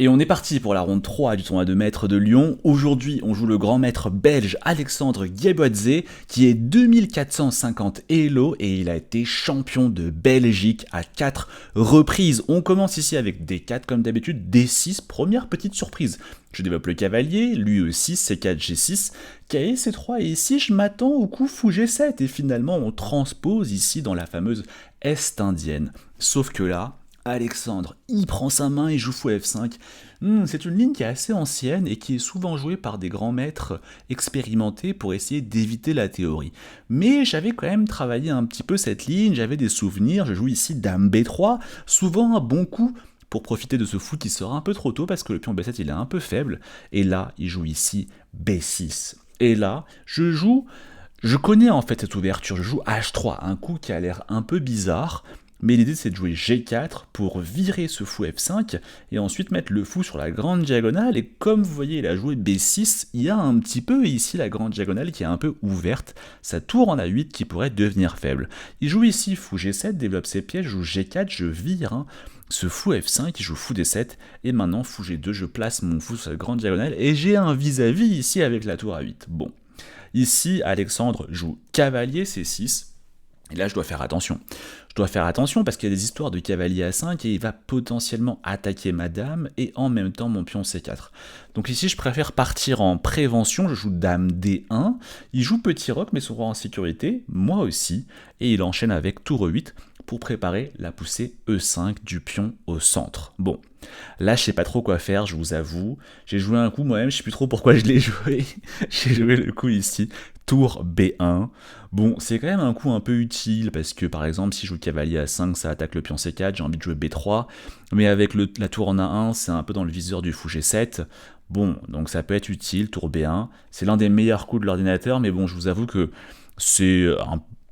Et on est parti pour la ronde 3 du tournoi de maître de Lyon. Aujourd'hui, on joue le grand maître belge Alexandre Guéboadze, qui est 2450 Elo et il a été champion de Belgique à 4 reprises. On commence ici avec D4 comme d'habitude, D6, première petite surprise. Je développe le cavalier, lui E6, C4, G6, KE, C3 et ici je m'attends au coup fou G7 et finalement on transpose ici dans la fameuse Est-Indienne. Sauf que là, Alexandre, il prend sa main et joue fou F5. C'est une ligne qui est assez ancienne et qui est souvent jouée par des grands maîtres expérimentés pour essayer d'éviter la théorie. Mais j'avais quand même travaillé un petit peu cette ligne, j'avais des souvenirs, je joue ici Dame B3, souvent un bon coup pour profiter de ce fou qui sort un peu trop tôt parce que le pion B7 il est un peu faible. Et là, il joue ici B6. Et là, je connais en fait cette ouverture, je joue H3, un coup qui a l'air un peu bizarre, mais l'idée c'est de jouer G4 pour virer ce fou F5 et ensuite mettre le fou sur la grande diagonale. Et comme vous voyez, il a joué B6, il y a un petit peu ici la grande diagonale qui est un peu ouverte, sa tour en A8 qui pourrait devenir faible. Il joue ici fou G7, développe ses pièces, je joue G4, je vire. Ce fou F5, il joue fou D7, et maintenant fou G2, je place mon fou sur la grande diagonale, et j'ai un vis-à-vis ici avec la tour A8. Bon, ici Alexandre joue cavalier C6, et là je dois faire attention. Je dois faire attention parce qu'il y a des histoires de cavalier A5 et il va potentiellement attaquer ma dame et en même temps mon pion C4. Donc ici je préfère partir en prévention, je joue dame D1, il joue petit roc mais son roi en sécurité, moi aussi, et il enchaîne avec tour E8 pour préparer la poussée E5 du pion au centre. Bon, là je sais pas trop quoi faire, je vous avoue, j'ai joué un coup moi-même, je sais plus trop pourquoi je l'ai joué, j'ai joué le coup ici, tour B1. Bon, c'est quand même un coup un peu utile parce que par exemple, si je joue cavalier A5, ça attaque le pion C4, j'ai envie de jouer B3, mais avec la tour en A1, c'est un peu dans le viseur du fou G7. Bon, donc ça peut être utile, tour B1. C'est l'un des meilleurs coups de l'ordinateur, mais bon, je vous avoue que c'est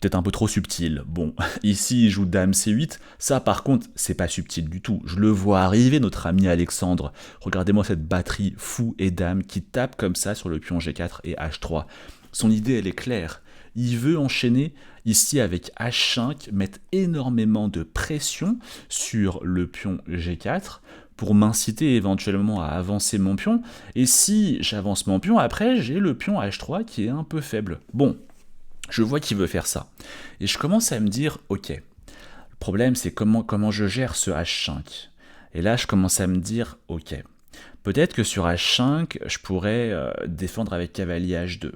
peut-être un peu trop subtil. Bon, ici il joue dame C8, ça par contre c'est pas subtil du tout. Je le vois arriver, notre ami Alexandre. Regardez-moi cette batterie fou et dame qui tape comme ça sur le pion G4 et H3. Son idée elle est claire. Il veut enchaîner ici avec H5, mettre énormément de pression sur le pion G4 pour m'inciter éventuellement à avancer mon pion. Et si j'avance mon pion, après j'ai le pion H3 qui est un peu faible. Bon, je vois qu'il veut faire ça. Et je commence à me dire, ok, le problème c'est comment je gère ce H5. Et là je commence à me dire, ok, peut-être que sur H5, je pourrais défendre avec cavalier H2.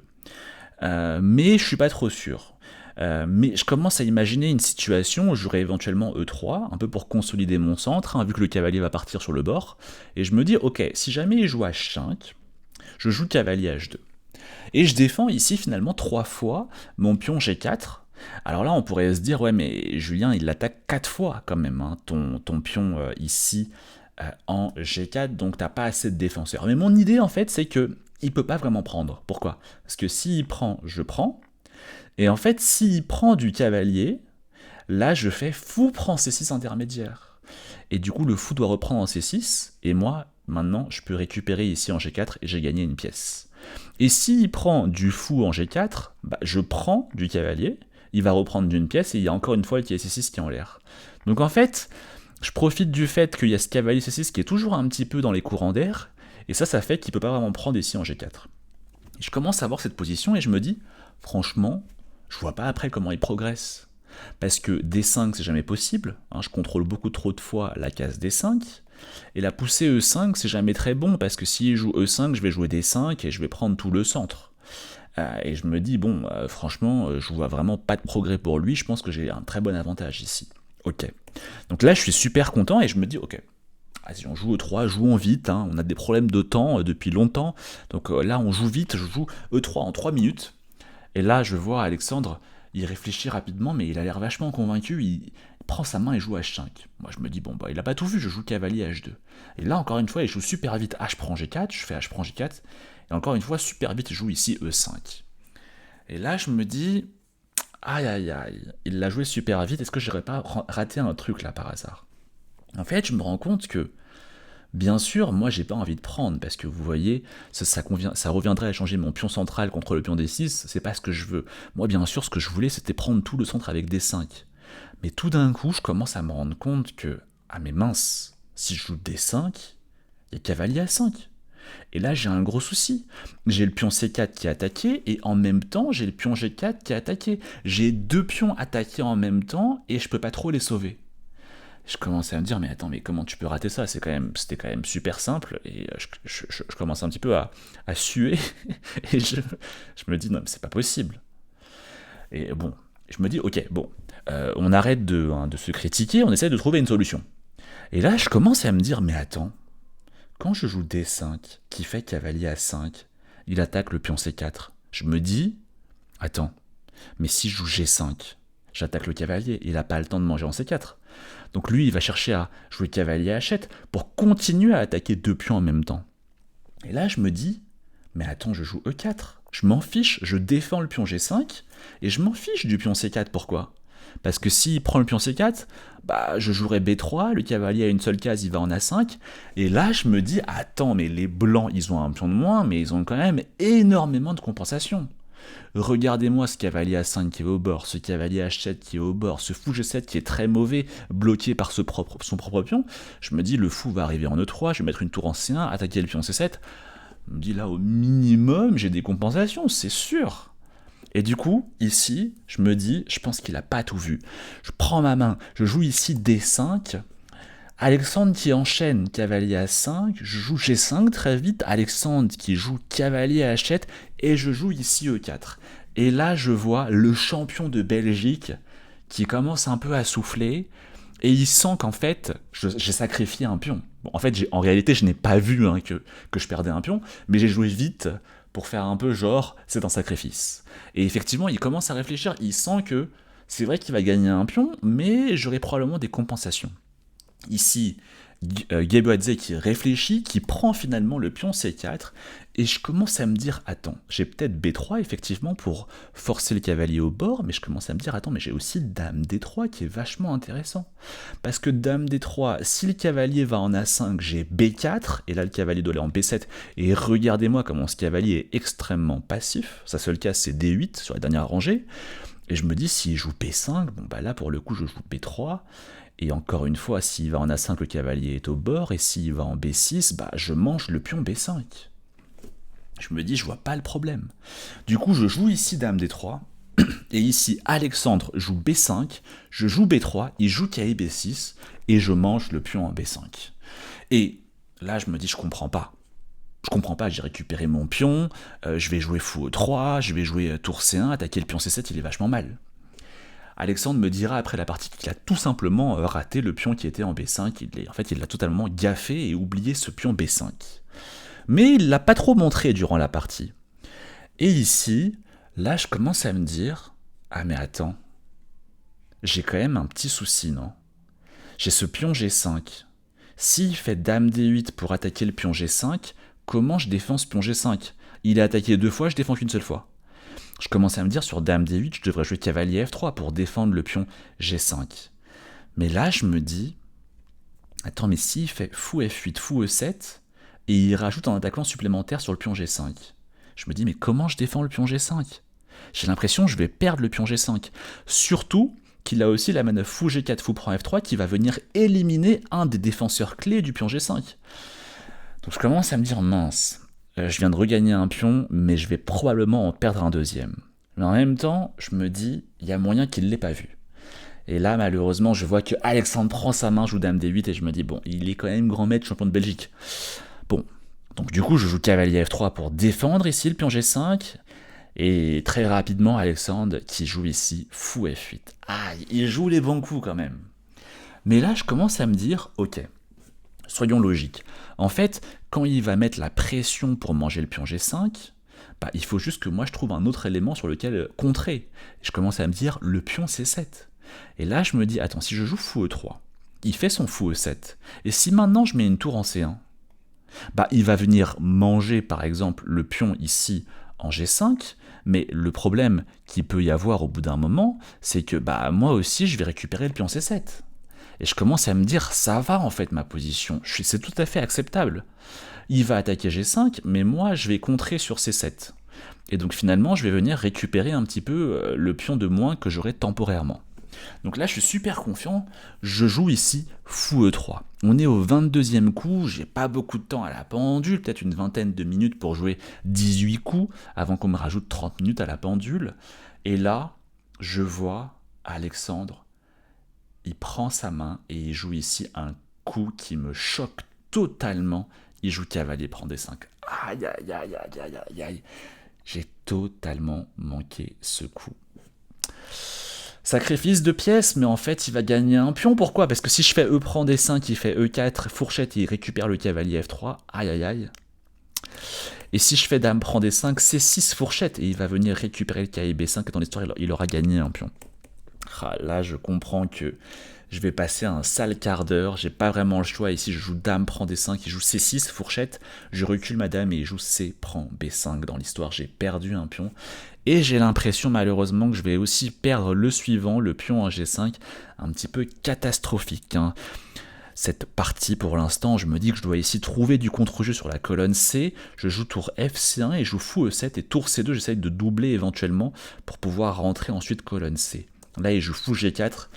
Mais je suis pas trop sûr. Mais je commence à imaginer une situation où j'aurais éventuellement E3, un peu pour consolider mon centre, vu que le cavalier va partir sur le bord. Et je me dis, ok, si jamais il joue H5, je joue cavalier H2. Et je défends ici finalement 3 fois mon pion G4. Alors là, on pourrait se dire, ouais, mais Julien, il l'attaque 4 fois quand même, ton pion ici en G4, donc t'as pas assez de défenseurs. Mais mon idée, en fait, c'est que il peut pas vraiment prendre. Pourquoi? Parce que s'il prend, je prends. Et en fait, s'il prend du cavalier, là, je fais fou prend C6 intermédiaire. Et du coup, le fou doit reprendre en C6, et moi, maintenant, je peux récupérer ici en G4 et j'ai gagné une pièce. Et s'il prend du fou en G4, bah, je prends du cavalier, il va reprendre d'une pièce, et il y a encore une fois le C6 qui est en l'air. Donc en fait, je profite du fait qu'il y a ce cavalier C6 qui est toujours un petit peu dans les courants d'air, et ça fait qu'il peut pas vraiment prendre ici en G4. Et je commence à voir cette position et je me dis, franchement, je vois pas après comment il progresse. Parce que D5 c'est jamais possible, je contrôle beaucoup trop de fois la case D5, et la poussée E5 c'est jamais très bon, parce que s'il joue E5, je vais jouer D5 et je vais prendre tout le centre. Et je me dis, bon, franchement, je vois vraiment pas de progrès pour lui, je pense que j'ai un très bon avantage ici. Ok. Donc là je suis super content et je me dis, ok, si on joue E3, jouons vite, on a des problèmes de temps depuis longtemps, donc là on joue vite, je joue E3 en 3 minutes, et là je vois Alexandre, il réfléchit rapidement, mais il a l'air vachement convaincu, il prend sa main et joue H5. Moi je me dis, bon bah il a pas tout vu, je joue cavalier H2. Et là encore une fois, il joue super vite H prend G4, je fais H prend G4, et encore une fois, super vite, je joue ici E5. Et là je me dis, aïe aïe aïe, il l'a joué super vite, est-ce que j'aurais pas raté un truc là par hasard? En fait, je me rends compte que, bien sûr, moi j'ai pas envie de prendre, parce que vous voyez, ça reviendrait à changer mon pion central contre le pion D6, c'est pas ce que je veux. Moi, bien sûr, ce que je voulais, c'était prendre tout le centre avec D5. Mais tout d'un coup, je commence à me rendre compte que, ah mais mince, si je joue D5, Il y a cavalier A5. Et là, j'ai un gros souci. J'ai le pion C4 qui est attaqué, et en même temps, j'ai le pion G4 qui est attaqué. J'ai deux pions attaqués en même temps, et je peux pas trop les sauver. Je commençais à me dire, mais attends, mais comment tu peux rater ça? C'était quand même super simple, et je commence un petit peu à suer, et je me dis, non, mais c'est pas possible. Et bon, je me dis, ok, bon, on arrête de se critiquer, on essaie de trouver une solution. Et là, je commence à me dire, mais attends, quand je joue D5, qui fait cavalier A5, il attaque le pion C4. Je me dis, attends, mais si je joue G5, j'attaque le cavalier, il n'a pas le temps de manger en C4. Donc lui, il va chercher à jouer cavalier H7 pour continuer à attaquer deux pions en même temps. Et là, je me dis, mais attends, je joue E4. Je m'en fiche, je défends le pion G5, et je m'en fiche du pion C4. Pourquoi ? Parce que s'il prend le pion C4, bah, je jouerai B3, le cavalier a une seule case, il va en A5, et là je me dis, attends, mais les blancs, ils ont un pion de moins, mais ils ont quand même énormément de compensation. Regardez-moi ce cavalier A5 qui est au bord, ce cavalier H7 qui est au bord, ce fou G7 qui est très mauvais, bloqué par son propre pion. Je me dis, le fou va arriver en E3, je vais mettre une tour en C1, attaquer le pion C7. Je me dis, là, au minimum, j'ai des compensations, c'est sûr. Et du coup, ici, je me dis, je pense qu'il n'a pas tout vu. Je prends ma main, je joue ici D5. Alexandre qui enchaîne cavalier A5, je joue G5 très vite. Alexandre qui joue cavalier H7 et je joue ici E4. Et là, je vois le champion de Belgique qui commence un peu à souffler et il sent qu'en fait, j'ai sacrifié un pion. Bon, en fait, en réalité, je n'ai pas vu que je perdais un pion, mais j'ai joué vite pour faire un peu genre, c'est un sacrifice. Et effectivement, il commence à réfléchir, il sent que c'est vrai qu'il va gagner un pion, mais j'aurai probablement des compensations. Ici, Geboadze qui réfléchit, qui prend finalement le pion C4, et je commence à me dire, attends, j'ai peut-être B3 effectivement pour forcer le cavalier au bord, mais je commence à me dire, attends, mais j'ai aussi Dame D3 qui est vachement intéressant. Parce que Dame D3, si le cavalier va en A5, j'ai B4, et là le cavalier doit aller en B7, et regardez-moi comment ce cavalier est extrêmement passif, sa seule case c'est D8 sur la dernière rangée, et je me dis, s'il joue B5, bon bah là pour le coup je joue B3, et encore une fois, s'il va en A5, le cavalier est au bord, et s'il va en B6, bah je mange le pion B5. Je me dis, je vois pas le problème. Du coup, je joue ici Dame D3, et ici Alexandre joue B5, je joue B3, il joue cavalier B6, et je mange le pion en B5. Et là, je me dis, je comprends pas. Je comprends pas, j'ai récupéré mon pion, je vais jouer fou E3, je vais jouer tour C1, attaquer le pion C7, il est vachement mal. Alexandre me dira après la partie qu'il a tout simplement raté le pion qui était en B5, en fait il l'a totalement gaffé et oublié ce pion B5. Mais il l'a pas trop montré durant la partie. Et ici, là je commence à me dire, ah mais attends, j'ai quand même un petit souci, non ? J'ai ce pion G5. S'il fait Dame D8 pour attaquer le pion G5, comment je défends ce pion G5 ? Il est attaqué 2 fois, je défends qu'une seule fois. Je commence à me dire, sur Dame D8, je devrais jouer cavalier F3 pour défendre le pion G5. Mais là, je me dis, attends, mais s'il fait fou F8, fou E7, et il rajoute un attaquant supplémentaire sur le pion G5, je me dis, mais comment je défends le pion G5 ? J'ai l'impression que je vais perdre le pion G5. Surtout qu'il a aussi la manœuvre fou G4, fou prend F3 qui va venir éliminer un des défenseurs clés du pion G5. Donc je commence à me dire, mince, je viens de regagner un pion, mais je vais probablement en perdre un deuxième. Mais en même temps, je me dis, il y a moyen qu'il ne l'ait pas vu. Et là, malheureusement, je vois que Alexandre prend sa main, joue Dame D8, et je me dis, bon, il est quand même grand maître champion de Belgique. Bon, donc du coup, je joue cavalier F3 pour défendre ici le pion G5, et très rapidement, Alexandre qui joue ici fou F8. Ah, il joue les bons coups quand même. Mais là, je commence à me dire, ok, soyons logiques. En fait, quand il va mettre la pression pour manger le pion G5, bah, il faut juste que moi je trouve un autre élément sur lequel contrer. Et je commence à me dire le pion C7. Et là je me dis, attends, si je joue fou E3, il fait son fou E7. Et si maintenant je mets une tour en C1, bah, il va venir manger par exemple le pion ici en G5, mais le problème qu'il peut y avoir au bout d'un moment, c'est que bah, moi aussi je vais récupérer le pion C7. Et je commence à me dire, ça va en fait ma position, c'est tout à fait acceptable. Il va attaquer G5, mais moi je vais contrer sur C7. Et donc finalement je vais venir récupérer un petit peu le pion de moins que j'aurai temporairement. Donc là, je suis super confiant, je joue ici fou E3. On est au 22e coup, j'ai pas beaucoup de temps à la pendule, peut-être une vingtaine de minutes pour jouer 18 coups, avant qu'on me rajoute 30 minutes à la pendule. Et là, je vois Alexandre, il prend sa main et il joue ici un coup qui me choque totalement. Il joue cavalier, prend des 5. Aïe, aïe, aïe, aïe, aïe, aïe, aïe. J'ai totalement manqué ce coup. Sacrifice de pièces, mais en fait, il va gagner un pion. Pourquoi? Parce que si je fais E prend des 5, il fait E4, fourchette, et il récupère le cavalier F3. Aïe, aïe, aïe. Et si je fais dame prend des 5, C6, fourchette, et il va venir récupérer le cavalier B5, et dans l'histoire, il aura gagné un pion. Ah, là, je comprends que je vais passer un sale quart d'heure. J'ai pas vraiment le choix. Ici, je joue dame prend D5, il joue C6, fourchette. Je recule ma dame et il joue C prend B5. Dans l'histoire, j'ai perdu un pion. Et j'ai l'impression, malheureusement, que je vais aussi perdre le suivant, le pion en G5. Un petit peu catastrophique, hein. Cette partie, pour l'instant, je me dis que je dois ici trouver du contre-jeu sur la colonne C. Je joue tour FC1 et je joue fou E7. Et tour C2, j'essaye de doubler éventuellement pour pouvoir rentrer ensuite colonne C. Là, il joue fou G4.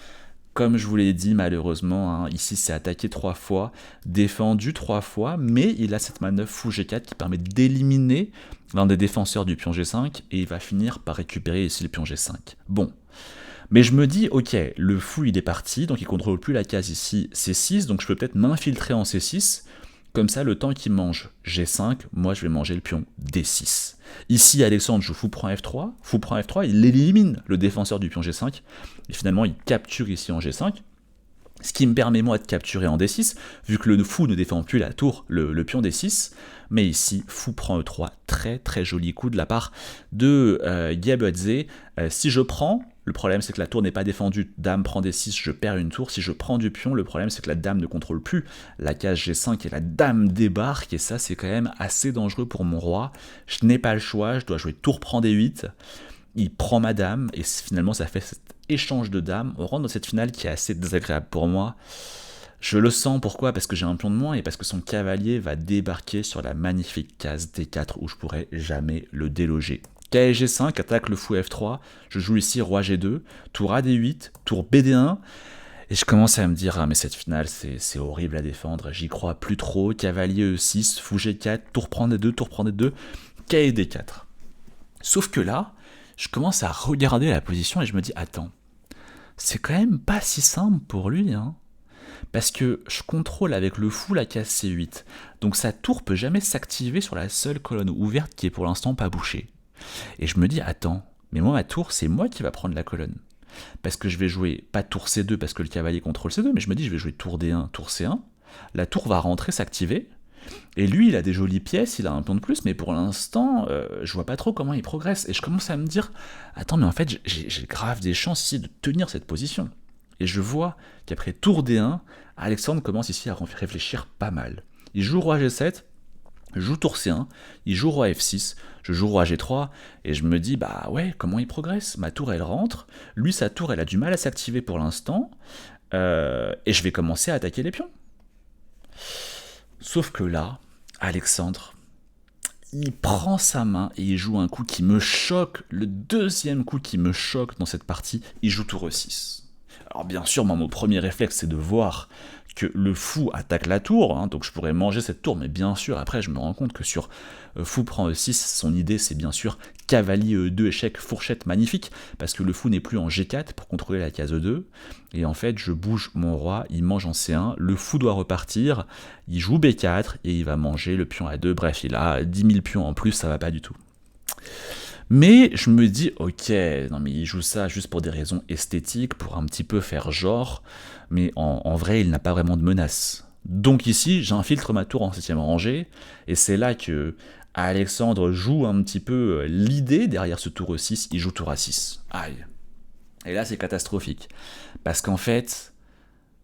Comme je vous l'ai dit, malheureusement, hein, ici c'est attaqué 3 fois, défendu 3 fois, mais il a cette manœuvre fou G4 qui permet d'éliminer l'un des défenseurs du pion G5, et il va finir par récupérer ici le pion G5. Bon, mais je me dis, ok, le fou il est parti, donc il contrôle plus la case ici C6, donc je peux peut-être m'infiltrer en C6, comme ça le temps qu'il mange G5, moi je vais manger le pion D6. Ici Alexandre joue fou prend F3, il élimine le défenseur du pion G5, et finalement il capture ici en G5, ce qui me permet moi de capturer en D6, vu que le fou ne défend plus la tour, le pion D6, mais ici fou prend E3, très très joli coup de la part de Gyabadze. Si je prends, le problème c'est que la tour n'est pas défendue, dame prend D6, je perds une tour. Si je prends du pion, le problème c'est que la dame ne contrôle plus la case G5 et la dame débarque, et ça c'est quand même assez dangereux pour mon roi. Je n'ai pas le choix, je dois jouer tour prend D8, il prend ma dame, et finalement ça fait cet échange de dames. On rentre dans cette finale qui est assez désagréable pour moi. Je le sens, pourquoi? Parce que j'ai un pion de moins et parce que son cavalier va débarquer sur la magnifique case D4 où je pourrai jamais le déloger. Cavalier G5, attaque le fou F3, je joue ici roi G2, tour AD8, tour BD1, et je commence à me dire, ah mais cette finale c'est horrible à défendre, j'y crois plus trop, cavalier E6, fou G4, tour prend D2, tour prend D2, cavalier D4. Sauf que là, je commence à regarder la position et je me dis, attends, c'est quand même pas si simple pour lui, hein. Parce que je contrôle avec le fou la case C8, donc sa tour peut jamais s'activer sur la seule colonne ouverte qui est pour l'instant pas bouchée. Et je me dis, attends, mais moi ma tour, c'est moi qui va prendre la colonne. Parce que je vais jouer, pas tour C2 parce que le cavalier contrôle C2, mais je me dis, je vais jouer tour D1, tour C1, la tour va rentrer, s'activer, et lui, il a des jolies pièces, il a un pion de plus, mais pour l'instant, je vois pas trop comment il progresse. Et je commence à me dire, attends, mais en fait, j'ai grave des chances ici de tenir cette position. Et je vois qu'après tour D1, Alexandre commence ici à réfléchir pas mal. Il joue roi G7, joue tour C1, il joue roi F6, je joue roi G3, et je me dis, bah ouais, comment il progresse? Ma tour, elle rentre, lui, sa tour, elle a du mal à s'activer pour l'instant, et je vais commencer à attaquer les pions. Sauf que là, Alexandre, il prend sa main et il joue un coup qui me choque, le deuxième coup qui me choque dans cette partie, il joue tour E6. Alors bien sûr, moi, mon premier réflexe, c'est de voir que le fou attaque la tour, hein, donc je pourrais manger cette tour, mais bien sûr, après, je me rends compte que sur fou prend E6, son idée, c'est bien sûr cavalier E2, échec, fourchette, magnifique, parce que le fou n'est plus en G4 pour contrôler la case E2, et en fait, je bouge mon roi, il mange en C1, le fou doit repartir, il joue B4, et il va manger le pion A2, bref, il a 10 000 pions en plus, ça va pas du tout. Mais je me dis, ok, non mais il joue ça juste pour des raisons esthétiques, pour un petit peu faire genre, mais en vrai, il n'a pas vraiment de menace. Donc ici, j'infiltre ma tour en 7ème rangée, et c'est là que Alexandre joue un petit peu l'idée derrière ce tour E6, il joue tour A6. Aïe. Et là, c'est catastrophique. Parce qu'en fait,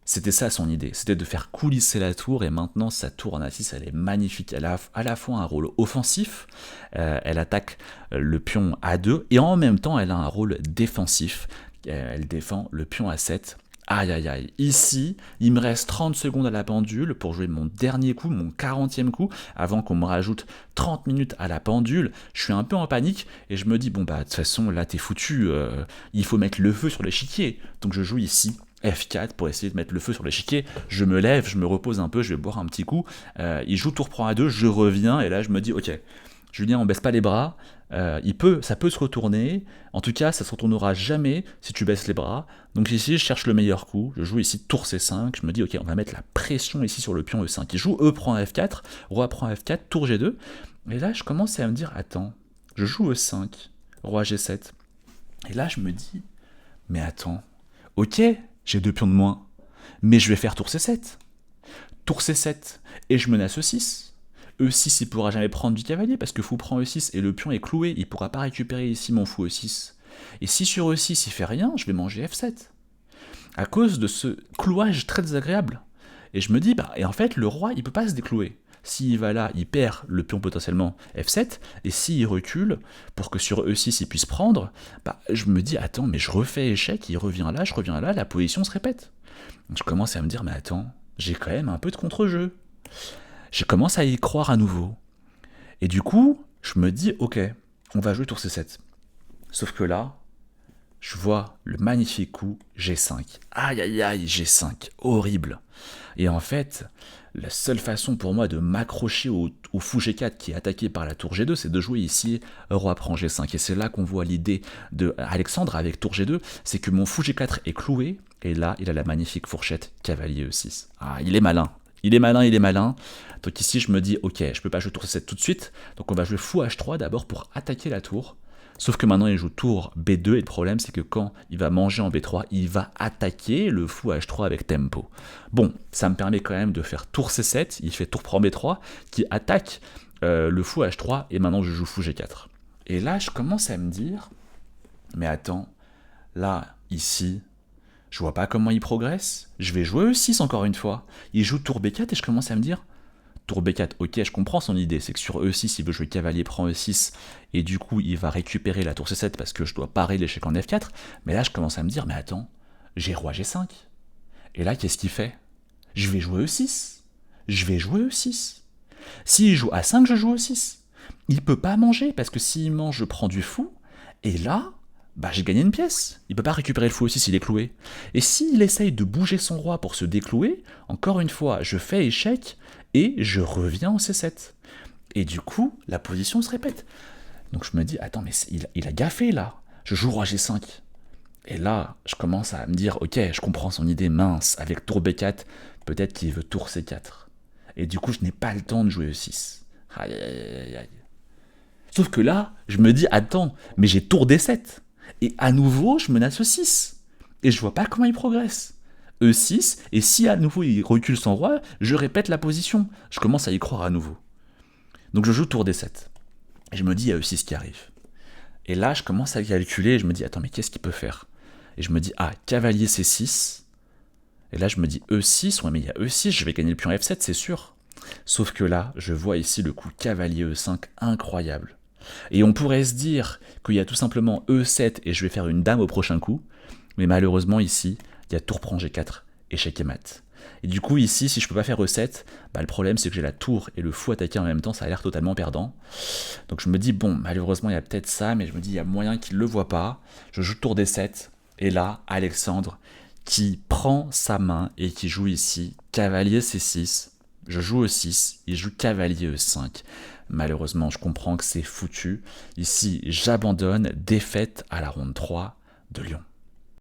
c'était ça son idée, c'était de faire coulisser la tour, et maintenant sa tour en A6 elle est magnifique, elle a à la fois un rôle offensif, elle attaque le pion A2, et en même temps elle a un rôle défensif, elle défend le pion A7 Aïe aïe aïe, ici, il me reste 30 secondes à la pendule pour jouer mon dernier coup, mon 40e coup, avant qu'on me rajoute 30 minutes à la pendule. Je suis un peu en panique et je me dis, bon bah de toute façon là t'es foutu, il faut mettre le feu sur l'échiquier. Donc je joue ici F4 pour essayer de mettre le feu sur l'échiquier. Je me lève, je me repose un peu, je vais boire un petit coup. Il joue tour prend à 2, je reviens et là je me dis, ok, Julien, on baisse pas les bras, ça peut se retourner, en tout cas ça se retournera jamais si tu baisses les bras, donc ici je cherche le meilleur coup, je joue ici tour C5, je me dis ok on va mettre la pression ici sur le pion E5, il joue E prend F4, roi prend F4, tour G2, et là je commence à me dire attends, je joue E5, roi G7, et là je me dis mais attends, ok j'ai 2 pions de moins, mais je vais faire tour C7, tour C7, et je menace E6, E6, il pourra jamais prendre du cavalier parce que fou prend E6 et le pion est cloué, il pourra pas récupérer ici mon fou E6. Et si sur E6 il fait rien, je vais manger F7. À cause de ce clouage très désagréable. Et je me dis, bah, et en fait, le roi, il peut pas se déclouer. S'il va là, il perd le pion potentiellement F7, et s'il recule, pour que sur E6 il puisse prendre, bah, je me dis, attends, mais je refais échec, il revient là, je reviens là, la position se répète. Donc je commence à me dire, mais attends, j'ai quand même un peu de contre-jeu. Je commence à y croire à nouveau. Et du coup, je me dis, ok, on va jouer tour C7. Sauf que là, je vois le magnifique coup G5. Aïe aïe aïe, G5, horrible. Et en fait, la seule façon pour moi de m'accrocher au fou G4 qui est attaqué par la tour G2, c'est de jouer ici roi prend G5. Et c'est là qu'on voit l'idée de Alexandre avec tour G2, c'est que mon fou G4 est cloué, et là, il a la magnifique fourchette cavalier E6. Ah, il est malin. Il est malin, il est malin. Donc ici, je me dis, ok, je peux pas jouer tour C7 tout de suite, donc on va jouer fou H3 d'abord pour attaquer la tour. Sauf que maintenant, il joue tour B2, et le problème, c'est que quand il va manger en B3, il va attaquer le fou H3 avec tempo. Bon, ça me permet quand même de faire tour C7, il fait tour prend B3, qui attaque le fou H3, et maintenant je joue fou G4. Et là, je commence à me dire, mais attends, là, ici, je vois pas comment il progresse. Je vais jouer E6 encore une fois. Il joue tour B4 et je commence à me dire tour B4, ok, je comprends son idée, c'est que sur E6, il veut jouer cavalier prend E6, et du coup, il va récupérer la tour C7 parce que je dois parer l'échec en F4, mais là, je commence à me dire, mais attends, j'ai roi G5. Et là, qu'est-ce qu'il fait? Je vais jouer E6. Je vais jouer E6. S'il joue A5, je joue E6. Il peut pas manger, parce que s'il mange, je prends du fou, et là, bah j'ai gagné une pièce. Il peut pas récupérer le fou aussi s'il est cloué. Et s'il essaye de bouger son roi pour se déclouer, encore une fois, je fais échec et je reviens en C7. Et du coup, la position se répète. Donc je me dis, attends, mais il a gaffé là. Je joue roi G5. Et là, je commence à me dire, ok, je comprends son idée mince. Avec tour B4, peut-être qu'il veut tour C4. Et du coup, je n'ai pas le temps de jouer E6. Aïe, aïe, aïe, aïe. Sauf que là, je me dis, attends, mais j'ai tour D7. Et à nouveau, je menace E6. Et je vois pas comment il progresse. E6, et si à nouveau il recule son roi, je répète la position. Je commence à y croire à nouveau. Donc je joue tour D7. Et je me dis, il y a E6 qui arrive. Et là, je commence à calculer, et je me dis, attends, mais qu'est-ce qu'il peut faire? Et je me dis, ah, cavalier C6. Et là, je me dis, E6, ouais, mais il y a E6, je vais gagner le pion F7, c'est sûr. Sauf que là, je vois ici le coup cavalier E5 incroyable. Et on pourrait se dire qu'il y a tout simplement E7 et je vais faire une dame au prochain coup, mais malheureusement ici, il y a tour prend G4, échec et mat. Et du coup ici, si je peux pas faire E7, bah, le problème c'est que j'ai la tour et le fou attaqué en même temps, ça a l'air totalement perdant. Donc je me dis, bon, malheureusement il y a peut-être ça, mais je me dis, il y a moyen qu'il le voit pas. Je joue tour D7, et là, Alexandre qui prend sa main et qui joue ici cavalier C6, je joue E6, il joue cavalier E5. Malheureusement, je comprends que c'est foutu. Ici, j'abandonne, défaite à la ronde 3 de Lyon.